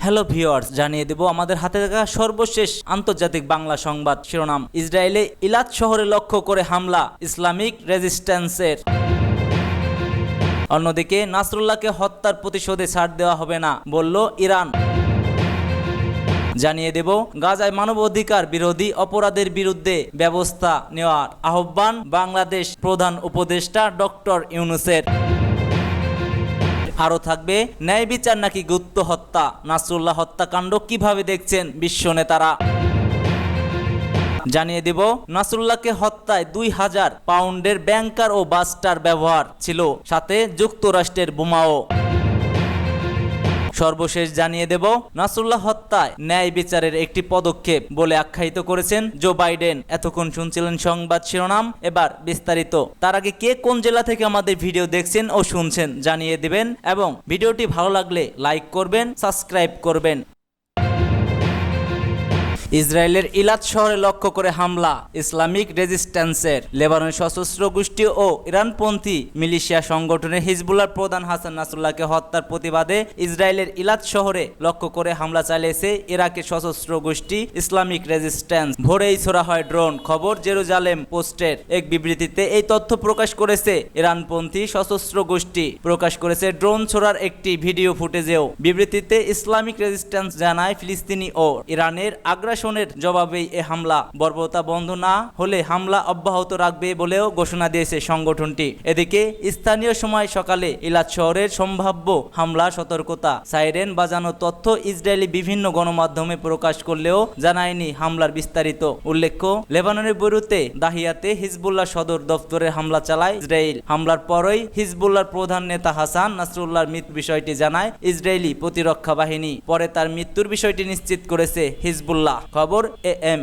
Hello viewers, জানিয়ে দেব আমাদের হাতে থাকা সর্বশেষ আন্তর্জাতিক বাংলা সংবাদ শিরোনাম। ইসরায়েলে ইলাত শহরে লক্ষ্য করে হামলা ইসলামিক রেজিস্ট্যান্সের। অন্যদিকে নাসরুল্লাহকে হত্যার প্রতিশোধে ছাড় দেওয়া হবে না বলল ইরান। জানিয়ে দেব গাজায় মানবাধিকার বিরোধী অপরাধের বিরুদ্ধে ব্যবস্থা নেওয়ার আহ্বান বাংলাদেশ প্রধান উপদেষ্টা ডক্টর ইউনূসের। আরও থাকবে ন্যায় বিচার নাকি গুপ্ত হত্যা, নাসরুল্লাহ হত্যাকাণ্ড কিভাবে দেখছেন বিশ্ব নেতারা। জানিয়ে দেব নাসরুল্লাহকে হত্যায় 2000 পাউন্ডের ব্যাংকার ও বাস্টার ব্যবহার ছিল, সাথে যুক্তরাষ্ট্রের বোমাও। সর্বশেষ জানিয়ে দেব নাসরুল্লাহ হত্যায় ন্যায় বিচারের একটি পদক্ষেপ বলে আখ্যায়িত করেছেন জো বাইডেন। এতক্ষণ শুনছিলেন সংবাদ শিরোনাম, এবার বিস্তারিত। তার আগে কে কোন জেলা থেকে আমাদের ভিডিও দেখছেন ও শুনছেন জানিয়ে দিবেন এবং ভিডিওটি ভালো লাগলে লাইক করবেন, সাবস্ক্রাইব করবেন। ইসরায়েলের ইলাত শহরে লক্ষ্য করে হামলা ইসলামিক রেজিস্ট্যান্সের। লেবাননের সশস্ত্র গোষ্ঠী ও ইরানপন্থী মিলিশিয়া সংগঠনের হিজবুল্লাহর প্রধান হাসান নাসরুল্লাহকে হত্যার প্রতিবাদে ইসরায়েলের ইলাত শহরে লক্ষ্য করে হামলা চালিয়েছে ইরাকের সশস্ত্র গোষ্ঠী ইসলামিক রেজিস্ট্যান্স। ভোরেই ছোড়া হয় ড্রোন। খবর জেরুজালেম পোস্টের এক বিবৃতিতে এই তথ্য প্রকাশ করেছে ইরানপন্থী সশস্ত্র গোষ্ঠী। প্রকাশ করেছে ড্রোন ছোড়ার একটি ভিডিও ফুটেজেও। বিবৃতিতে ইসলামিক রেজিস্ট্যান্স জানায় ফিলিস্তিনি ও ইরানের আগ্রাসনের জবাবেই এ হামলা। বর্বরতা বন্ধ না হলে হামলা অব্যাহত রাখবে বলেও ঘোষণা দিয়েছে সংগঠনটি। এদিকে স্থানীয় সময় সকালে ইলাত শহরের সম্ভাব্য হামলা সতর্কতা সাইরেন বাজানো তথ্য ইসরায়েলি বিভিন্ন গণমাধ্যমে প্রকাশ করলেও জানায়নি হামলার বিস্তারিত। উল্লেখ্য, লেবাননের বৈরুতে দাহিয়াতে হিজবুল্লাহ সদর দফতরে হামলা চালায় ইসরায়েল। হামলার পরই হিজবুল্লাহর প্রধান নেতা হাসান নাসরুল্লাহর মৃত্যুর বিষয়টি জানায় ইসরায়েলি প্রতিরক্ষা বাহিনী। পরে তার মৃত্যুর বিষয়টি নিশ্চিত করেছে হিজবুল্লাহ। খবর AM।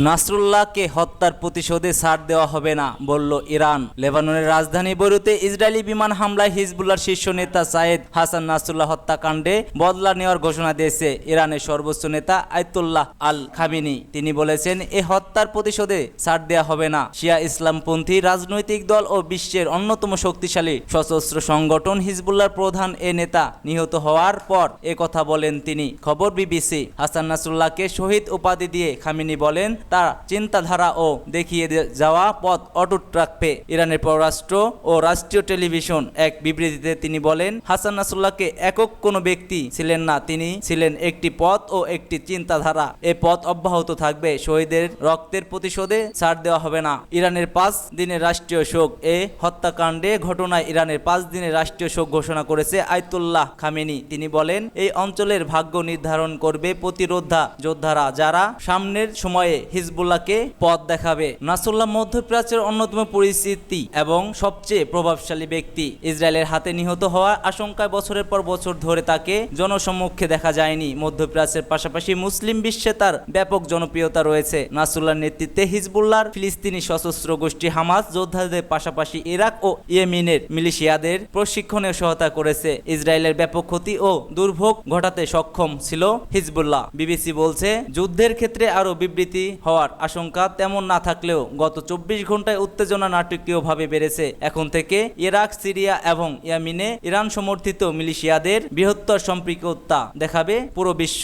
নাসরুল্লাহকে হত্যার প্রতিশোধে ছাড় দেওয়া হবে না বলল ইরান। লেবাননের রাজধানী বৈরুতে ইসরায়েলি বিমান হামলায় হিজবুল্লাহর শীর্ষ নেতা সাইদ হাসান নাসরুল্লাহ হত্যাকাণ্ডে বদলা নেওয়ার ঘোষণা দিয়েছে ইরানের সর্বোচ্চ নেতা আয়াতুল্লাহ আল খামেনি। তিনি বলেছেন, এ হত্যার প্রতিশোধে ছাড় দেওয়া হবে না। শিয়া ইসলামপন্থী রাজনৈতিক দল ও বিশ্বের অন্যতম শক্তিশালী সশস্ত্র সংগঠন হিজবুল্লাহর প্রধান এ নেতা নিহত হওয়ার পর এ কথা বলেন তিনি। খবর BBC। হাসান নাসরুল্লাহকে শহীদ উপাধি দিয়ে খামেনি বলেন, তার চিন্তাধারা ও দেখিয়ে যাওয়া পথ অটুট রাখবে। ইরানের পররাষ্ট্র ও রাষ্ট্রীয় টেলিভিশন এক বিবৃতিতে তিনি বলেন, হাসান নাসরুল্লাহকে একক কোনো ব্যক্তি ছিলেন না, তিনি ছিলেন একটি পথ ও একটি চিন্তাধারা। এ পথ অব্যাহত থাকবে। শহীদের রক্তের প্রতিশোধে ছাড় দেওয়া হবে না। ইরানের 5 দিনের রাষ্ট্রীয় শোক। এ হত্যাকাণ্ডে ঘটনায় ইরানের 5 দিনের রাষ্ট্রীয় শোক ঘোষণা করেছে আয়াতুল্লাহ খামেনি। তিনি বলেন, এই অঞ্চলের ভাগ্য নির্ধারণ করবে প্রতিরোধা যোদ্ধারা, যারা সামনের সময়ে হিজবুল্লাহকে পথ দেখাবে। নাসরুল্লাহ মধ্যপ্রাচ্যের অন্যতম পরিচিতি এবং সবচেয়ে প্রভাবশালী ব্যক্তি। ইসরায়েলের হাতে নিহত হওয়ার আশঙ্কায় বছরের পর বছর ধরে তাকে জনসম্মুখে দেখা যায়নি। মধ্যপ্রাচ্যের পাশাপাশি মুসলিম বিশ্বে তার ব্যাপক জনপ্রিয়তা রয়েছে। নাসরুল্লাহর নেতৃত্বে হিজবুল্লাহর ফিলিস্তিনি সশস্ত্র গোষ্ঠী হামাস যোদ্ধাদের পাশাপাশি ইরাক ও ইয়েমেনের মিলিশিয়াদের প্রশিক্ষণে সহায়তা করেছে। ইসরায়েলের ব্যাপক ক্ষতি ও দুর্ভোগ ঘটাতে সক্ষম ছিল হিজবুল্লাহ। BBC বলছে, যুদ্ধের ক্ষেত্রে আরও বিবৃতি হওয়ার আশঙ্কা তেমন না থাকলেও গত 24 ঘন্টায় উত্তেজনা নাটকীয়ভাবে বেড়েছে। এখন থেকে ইরাক, সিরিয়া এবং ইয়েমেনে ইরান সমর্থিত মিলিশিয়াদের বৃহত্তর সম্পৃক্ততা দেখাবে পুরো বিশ্ব।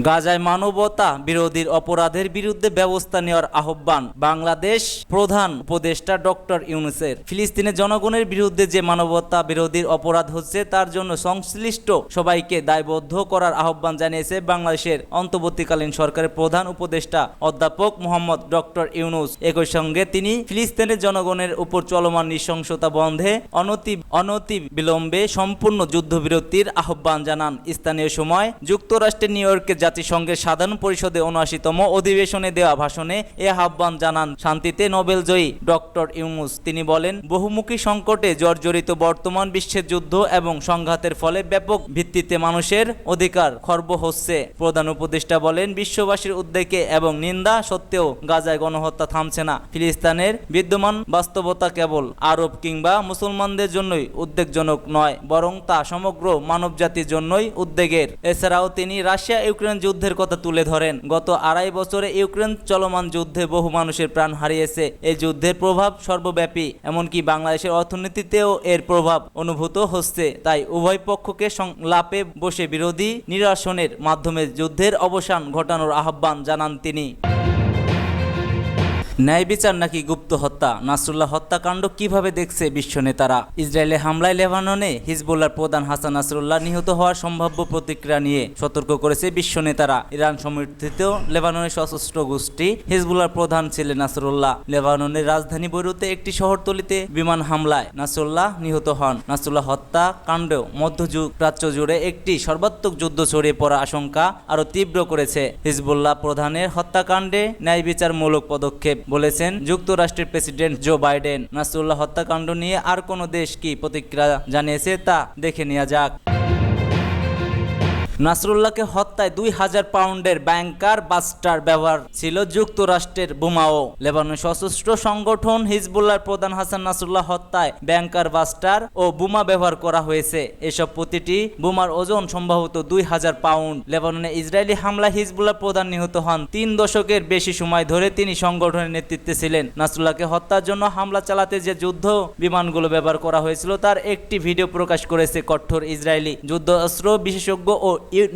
গাজায় মানবতা বিরোধীর অপরাধের বিরুদ্ধে ব্যবস্থা নেওয়ার আহ্বান বাংলাদেশ প্রধান উপদেষ্টা ডক্টর ইউনূসের। ফিলিস্তিনের জনগণের বিরুদ্ধে যে মানবতা বিরোধীর অপরাধ হচ্ছে তার জন্য সংশ্লিষ্ট সবাইকে দায়বদ্ধ করার আহ্বান জানিয়েছে বাংলাদেশের অন্তর্বর্তীকালীন সরকারের প্রধান উপদেষ্টা অধ্যাপক মোহাম্মদ ডক্টর ইউনূস। একই সঙ্গে তিনি ফিলিস্তিনের জনগণের উপর চলমান নৃশংসতা বন্ধে অনতি বিলম্বে সম্পূর্ণ যুদ্ধবিরতির আহ্বান জানান। স্থানীয় সময় যুক্তরাষ্ট্রের নিউ ইয়র্কে জাতিসংঘের সাধারণ পরিষদে ৭৯তম অধিবেশনে দেওয়া ভাষণে এ আহ্বান জানান শান্তিতে নোবেলজয়ী ডক্টর ইউনূস। তিনি বলেন, বহুমুখী সংকটে জর্জরিত বর্তমান বিশ্বের যুদ্ধ এবং সংঘাতের ফলে ব্যাপক ভিত্তিতে মানুষের অধিকার খর্ব হচ্ছে। প্রধান উপদেষ্টা বলেন, বিশ্ববাসীর উদ্বেগে এবং নিন্দা সত্ত্বেও গাজায় গণহত্যা থামছে না। ফিলিস্তিনের বিদ্যমান বাস্তবতা কেবল আরব কিংবা মুসলমানদের জন্যই উদ্বেগজনক নয়, বরং তা সমগ্র মানবজাতির জন্যই উদ্বেগের। এছাড়াও তিনি রাশিয়া ইউক্রেন ইউক্রেন যুদ্ধের কথা তুলে ধরেন। গত 2.5 বছরে ইউক্রেন চলমান যুদ্ধে বহু মানুষের প্রাণ হারিয়েছে। এই যুদ্ধের প্রভাব সর্বব্যাপী, এমনকি বাংলাদেশের অর্থনীতিতেও এর প্রভাব অনুভূত হচ্ছে। তাই উভয় পক্ষকে সংলাপে বসে বিরোধী নিরসনের মাধ্যমে যুদ্ধের অবসান ঘটানোর আহ্বান জানান তিনি। ন্যায় বিচার নাকি গুপ্ত হত্যা? নাসরুল্লাহ হত্যাকাণ্ড কিভাবে দেখছে বিশ্ব নেতারা? ইসরায়েলের হামলায় লেবাননে হিজবুল্লাহর প্রধান হাসান নাসরুল্লাহ নিহত হওয়ার সম্ভাব্য প্রতিক্রিয়া নিয়ে সতর্ক করেছে বিশ্ব নেতারা। ইরান সমর্থিত লেবাননের সশস্ত্র গোষ্ঠী হিজবুল্লাহর প্রধান ছিলেন নাসরুল্লাহ। লেবাননের রাজধানী বৈরুতে একটি শহরতলিতে বিমান হামলায় নাসরুল্লাহ নিহত হন। নাসরুল্লাহ হত্যাকাণ্ডেও মধ্যপ্রাচ্য জুড়ে একটি সর্বাত্মক যুদ্ধ ছড়িয়ে পড়ার আশঙ্কা আরও তীব্র করেছে। হিজবুল্লাহ প্রধানের হত্যাকাণ্ডে ন্যায় বিচারমূলক পদক্ষেপ বলেছেন যুক্তরাষ্ট্রের প্রেসিডেন্ট জো বাইডেন। নাসরুল্লাহ হত্যাকাণ্ড নিয়ে আর কোনো দেশ কি প্রতিক্রিয়া জানিয়েছে তা দেখে নেওয়া যাক। নাসরুল্লাহকে হত্যায় 2000 পাউন্ডের ব্যাংকার বাস্টার ব্যবহার ছিল যুক্তরাষ্ট্রের বোমাও। লেবাননের সশস্ত্র সংগঠন হিজবুল্লাহর প্রধান হাসান নাসরুল্লাহ হত্যায় ব্যাংকার বাস্টার ও বোমা ব্যবহার করা হয়েছে। এসব প্রতিটি বোমার ওজন সম্ভবত 2000 পাউন্ড। লেবাননে ইসরায়েলি হামলায় হিজবুল্লাহ প্রধান নিহত হন। 3 দশকের বেশি সময় ধরে তিনি সংগঠনের নেতৃত্বে ছিলেন। নাসরুল্লাহকে হত্যার জন্য হামলা চালাতে যে যুদ্ধ বিমানগুলো ব্যবহার করা হয়েছিল তার একটি ভিডিও প্রকাশ করেছে কঠোর ইসরায়েলি যুদ্ধাস্ত্র বিশেষজ্ঞ ও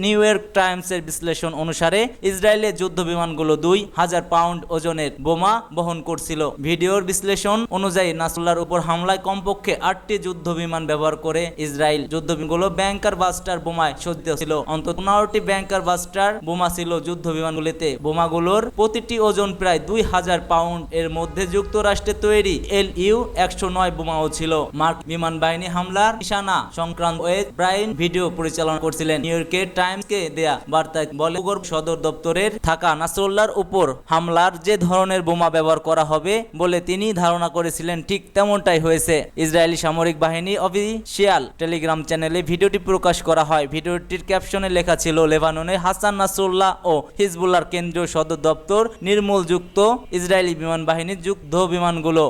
নিউ ইয়র্ক টাইমসের বিশ্লেষণ অনুসারে ইসরায়েলের যুদ্ধ বিমানগুলো 2000 পাউন্ড ওজনের বোমা বহন করছিল। ভিডিওর বিশ্লেষণ অনুযায়ী নাসরুল্লাহর উপর হামলায় কমপক্ষে 8টি যুদ্ধ বিমান ব্যবহার করে ইসরায়েল। যুদ্ধ বিমানগুলো ব্যাংকার বাস্টার বোমায় সজ্জিত ছিল। অন্তত 15টি ব্যাংকার বাস্টার বোমা ছিল যুদ্ধ বিমানগুলিতে। বোমাগুলোর প্রতিটি ওজন প্রায় 2000 পাউন্ড। এর মধ্যে যুক্তরাষ্ট্রের তৈরি LU-109 বোমাও ছিল। মার্ক বিমান বাহিনী হামলার নিশানা সংক্রান্ত ওয়েব ব্রাইন ভিডিও পরিচালনা করছিলেন। নিউ ইয়র্কের টাইমসকে দেয়া বার্তায় বলে ভূগর্ভ সদর দপ্তরের থাকা নাসরুল্লাহর উপর হামলার যে ধরনের বোমা ব্যবহার করা হবে বলে তিনি ধারণা করেছিলেন ঠিক তেমনটাই হয়েছে। ইসরায়েলি সামরিক বাহিনী অফিসিয়াল টেলিগ্রাম চ্যানেলে ভিডিওটি প্রকাশ করা হয়। ভিডিওটির ক্যাপশনে লেখা ছিল লেবাননে হাসান নাসরুল্লাহ ও হিজবুল্লাহর কেন্দ্রীয় সদর দপ্তর নির্মূলযুক্ত ইসরায়েলি বিমান বাহিনীর যুদ্ধ বিমানগুলো।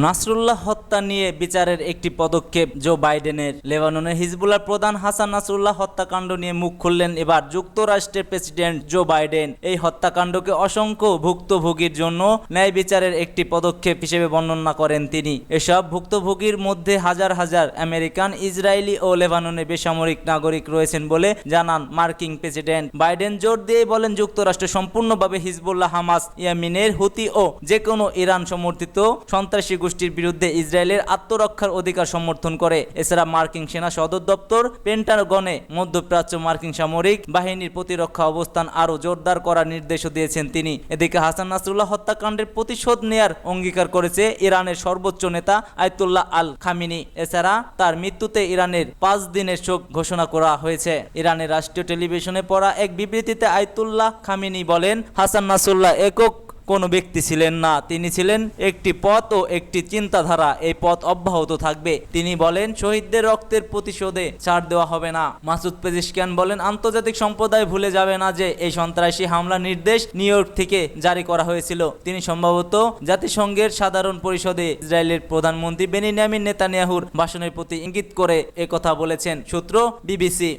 নাসরুল্লাহ হত্যা নিয়ে বিচারের একটি পদক্ষেপ জো বাইডেনের। লেবাননের হিজবুল্লাহর প্রধান হাসান নাসরুল্লাহ হত্যাকাণ্ড নিয়ে মুখ খুললেন এবার যুক্তরাষ্ট্রের প্রেসিডেন্ট জো বাইডেন। এই হত্যাকাণ্ডকে অসংখ্য ভুক্তভোগীর জন্য ন্যায় বিচারের একটি পদক্ষেপ হিসেবে বর্ণনা করেন তিনি। এসব ভুক্তভোগীর মধ্যে হাজার হাজার আমেরিকান, ইসরায়েলি ও লেবাননের বেসামরিক নাগরিক রয়েছেন বলে জানান মার্কিন প্রেসিডেন্ট বাইডেন। জোর দিয়ে বলেন যুক্তরাষ্ট্র সম্পূর্ণভাবে হিজবুল্লাহ, হামাস, ইয়েমেনের হুতি ও যে কোনো ইরান সমর্থিত সন্ত্রাসী গোষ্ঠীর বিরুদ্ধে ইসরায়েলের আত্মরক্ষার অধিকার সমর্থন করে। এছাড়া মার্কিন সেনা সদর দপ্তর পেন্টাগনে মধ্যপ্রাচ্য মার্কিন সামরিক বাহিনীর প্রতিরক্ষা অবস্থান আরও জোরদার করার নির্দেশও দিয়েছেন তিনি। এদিকে হাসান নাসরুল্লাহ হত্যাকাণ্ডের প্রতিশোধ নেয়ার অঙ্গীকার করেছে ইরানের সর্বোচ্চ নেতা আয়াতুল্লাহ আল খামিনি। এছাড়া তার মৃত্যুতে ইরানের 5 দিনের শোক ঘোষণা করা হয়েছে। ইরানের রাষ্ট্রীয় টেলিভিশনে পড়া এক বিবৃতিতে আয়াতুল্লাহ খামিনি বলেন, হাসান নাসরুল্লাহ একক কোনো ব্যক্তি ছিলেন না, তিনি ছিলেন একটি পথ ও একটি চিন্তাধারা। এই পথ অব্যাহত থাকবে। তিনি বলেন, শহীদদের রক্তের প্রতিশোধে ছাড় দেওয়া হবে না। মাসুদ পেজিশকিয়ান বলেন, আন্তর্জাতিক সম্প্রদায় ভুলে যাবে না যে এই সন্ত্রাসী হামলার নির্দেশ নিউ ইয়র্ক থেকে জারি করা হয়েছিল। তিনি সম্ভবত জাতিসংঘের সাধারণ পরিষদে ইসরায়েলের প্রধানমন্ত্রী বেনিয়ামিন নেতানিয়াহুর ভাষণের প্রতি ইঙ্গিত করে একথা বলেছেন। সূত্র বিবিসি।